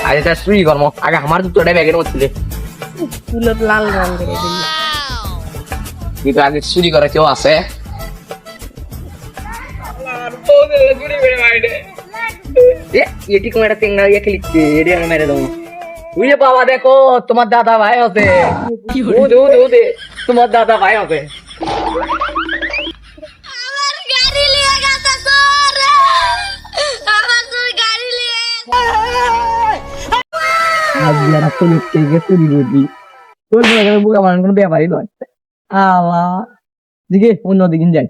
আরে তা চুরি করবো আগে আমার জুতোটা ব্যাগের মধ্যে লাল রঙ করে দিল কিন্তু আগে চুরি করে কেউ আছে এটি কোন একটা টেঙ্গা ইয়ে খেলিচ্ছে এটি আমি মেরে দেবো বুঝলে বাবা দেখো তোমার দাদা ভাই হবে তোমার দাদা ভাই হবে ব্যাপারই নয় দিকে অন্যদিকে যাই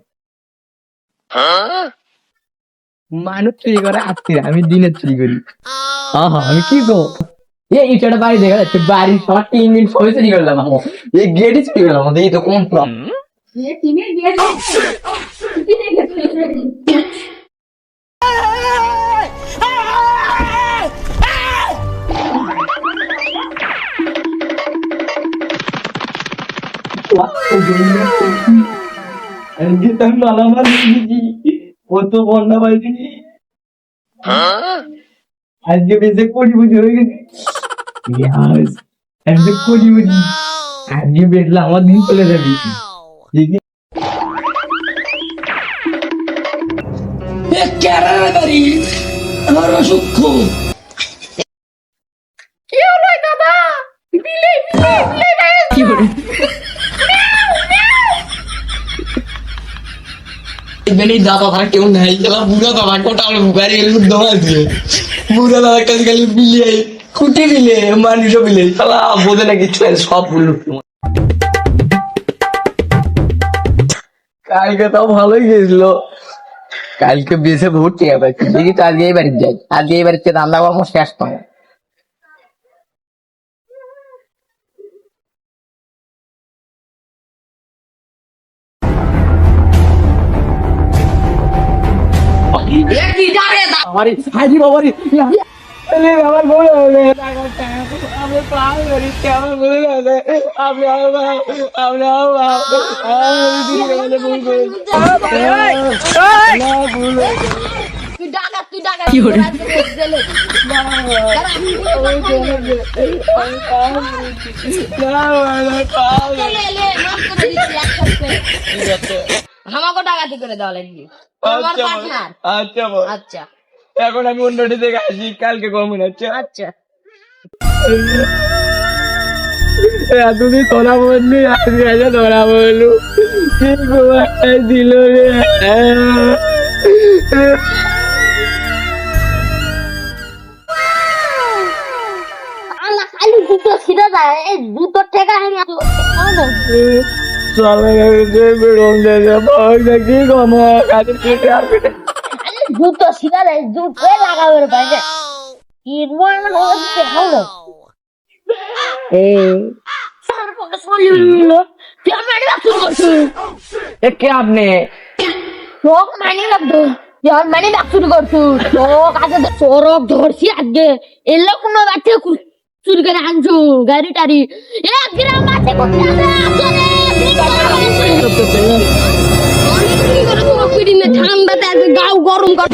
মানুষ চুরি করে আজকে আমি দিনের চুরি করি আমি কি গো ইটাটা বাড়ি দেখা যাচ্ছে বাড়ির সবার 3 দিন সবাই চুরি করলাম এই গেটই চুরি করলাম আমাদের এই তো কোন কত বন্যা পাইছি আজকে বেঁচে কোটি বুঝি হয়ে গেছে আজকে কোটি বুঝি আজকে বেঁচলে আমার দিন চলে যাবি কি হলো দাদা কি করে দাদা তারা কেউ নাই বুড়া দাদা কোটা বুকারি দমা দিয়ে বুড়া দাদা কাছে খালি বিলিয়ে খুঁটি দিলে মানুষ বিলে সালা বোঝে না কিছু সব বললো কালকে তাও ভালোই গেছিল কালকে বেশে বহুত টিয়া পাইছি দেখি তো আজকে এই বাড়িতে যাই আজকে এই বাড়িতে রান্না কর্ম শেষ করে হাজি বাবারি আমার বলে আমি প্রাণ করি আমার বলে আপনি আমাকে ডাকাতি করে দেওয়া লাগবে আচ্ছা আচ্ছা এখন আমি অন্যটি দেখে আসি কালকে কমন হচ্ছে আচ্ছা এতদিন তোরা বললি আজকে এসে তোরা বললু দিল রে দুটো ছিঁড়ে যায় এই দুটো ঠেকা কি কম কাজের কেটে আর কেটে জুতো ছিঁড়ে যায় জুতো লাগাবে পাইছে আপনি শোক মানে লাগতো মানে শুরু করছো শোক আগে চোরক ধরছি আজকে এলে কোনো বাচ্চা চুরি করে আনছো গাড়ি টাড়ি এক গ্রাম আছে ঠান্ডাতে গাও গরম কর